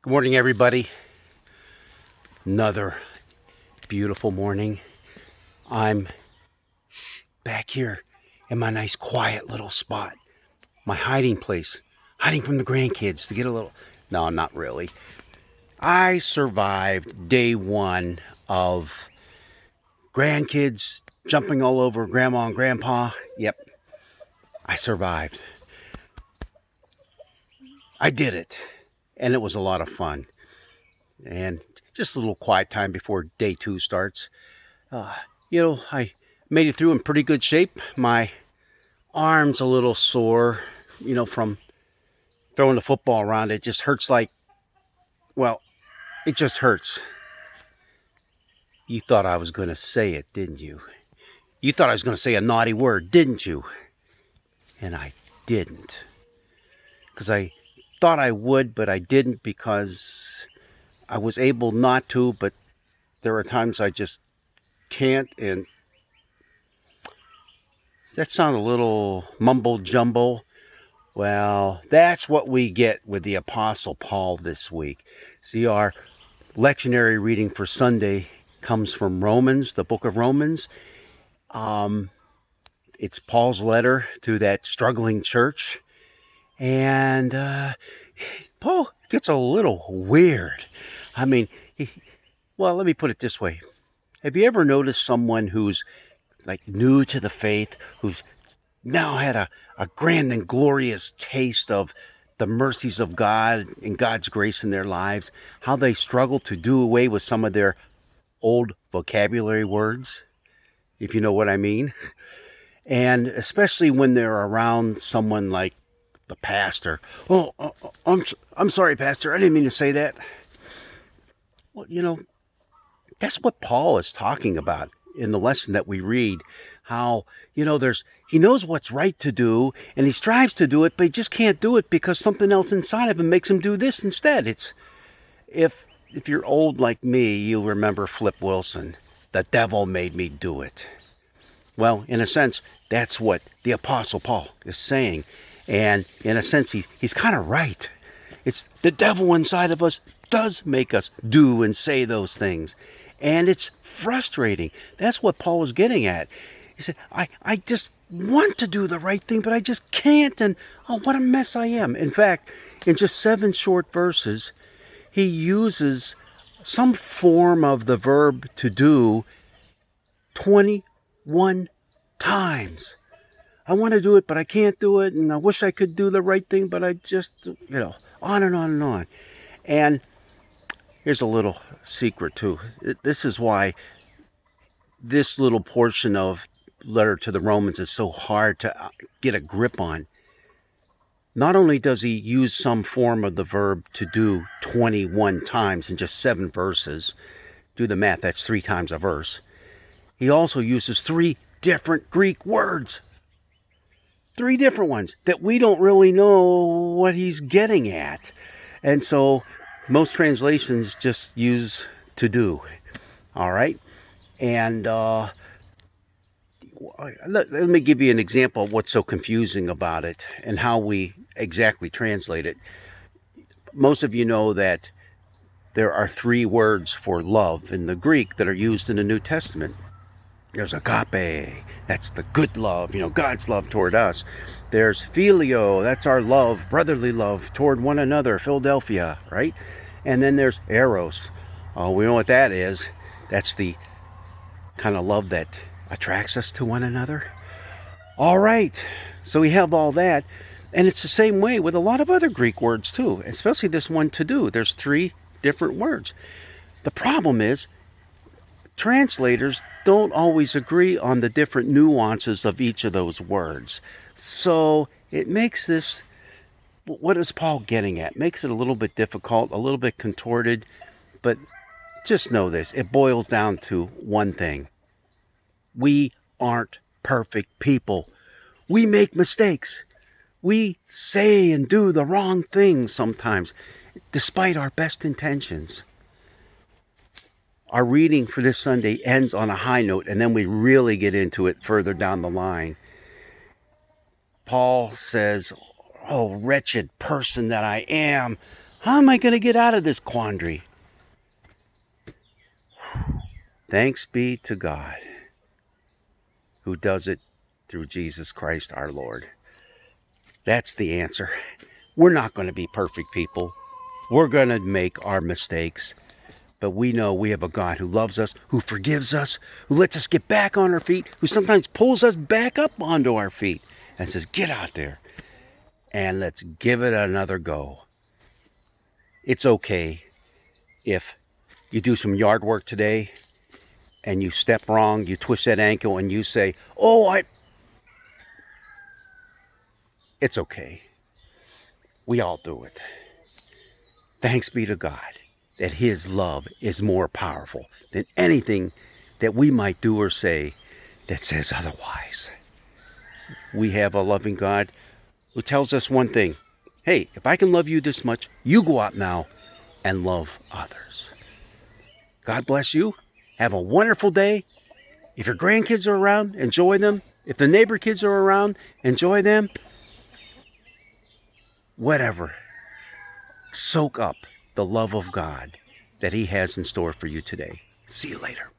Good morning, everybody. Another beautiful morning. I'm back here in my nice quiet little spot, my hiding place, hiding from the grandkids to get a little. No, not really. I survived day one of grandkids jumping all over grandma and grandpa. Yep, I survived. I did it, and it was a lot of fun. And just a little quiet time before day two starts. Uh, I made it through in pretty good shape. My arm's a little sore, from throwing the football around. It just hurts well, it just hurts. You thought I was going to say it, didn't you? You thought I was going to say a naughty word, didn't you? And I didn't. Because I thought I would, but I didn't because I was able not to, but there are times I just can't, and that sounds a little mumble jumble. Well, that's what we get with the Apostle Paul this week. See, our lectionary reading for Sunday comes from Romans, the book of Romans. It's Paul's letter to that struggling church. And Paul gets a little weird. I mean, let me put it this way. Have you ever noticed someone who's like new to the faith, who's now had a grand and glorious taste of the mercies of God and God's grace in their lives, how they struggle to do away with some of their old vocabulary words, if you know what I mean? And especially when they're around someone like the pastor. Oh, I'm sorry, Pastor. I didn't mean to say that. Well, that's what Paul is talking about in the lesson that we read. How, he knows what's right to do, and he strives to do it, but he just can't do it because something else inside of him makes him do this instead. It's, if you're old like me, you'll remember Flip Wilson. The devil made me do it. Well, in a sense, that's what the Apostle Paul is saying. And in a sense, he's kind of right. It's the devil inside of us does make us do and say those things. And it's frustrating. That's what Paul was getting at. He said, I just want to do the right thing, but I just can't. And oh, what a mess I am. In fact, in just 7 short verses, he uses some form of the verb to do 21 times. I want to do it, but I can't do it. And I wish I could do the right thing, but I just, on and on and on. And here's a little secret too. This is why this little portion of letter to the Romans is so hard to get a grip on. Not only does he use some form of the verb to do 21 times in just 7 verses, do the math, that's 3 times a verse. He also uses 3 different Greek words. 3 different ones that we don't really know what he's getting at. And so most translations just use to do. All right? And let me give you an example of what's so confusing about it and how we exactly translate it. Most of you know that there are 3 words for love in the Greek that are used in the New Testament. There's agape, that's the good love, God's love toward us. There's phileo, that's our love, brotherly love toward one another, Philadelphia, right? And then there's eros. We know what that is. That's the kind of love that attracts us to one another. All right, so we have all that. And it's the same way with a lot of other Greek words too, especially this one to do. There's 3 different words. The problem is, translators don't always agree on the different nuances of each of those words. So it makes this, what is Paul getting at? Makes it a little bit difficult, a little bit contorted, but just know this, it boils down to one thing. We aren't perfect people. We make mistakes. We say and do the wrong things sometimes, despite our best intentions. Our reading for this Sunday ends on a high note, and then we really get into it further down the line. Paul says, oh, wretched person that I am, How am I going to get out of this quandary? Thanks be to God who does it through Jesus Christ our Lord. That's the answer. We're not going to be perfect people. We're going to make our mistakes. But we know we have a God who loves us, who forgives us, who lets us get back on our feet, who sometimes pulls us back up onto our feet and says, get out there and let's give it another go. It's okay if you do some yard work today and you step wrong, you twist that ankle and you say, it's okay. We all do it. Thanks be to God that His love is more powerful than anything that we might do or say that says otherwise. We have a loving God who tells us one thing. Hey, if I can love you this much, you go out now and love others. God bless you. Have a wonderful day. If your grandkids are around, enjoy them. If the neighbor kids are around, enjoy them. Whatever. Soak up the love of God that He has in store for you today. See you later.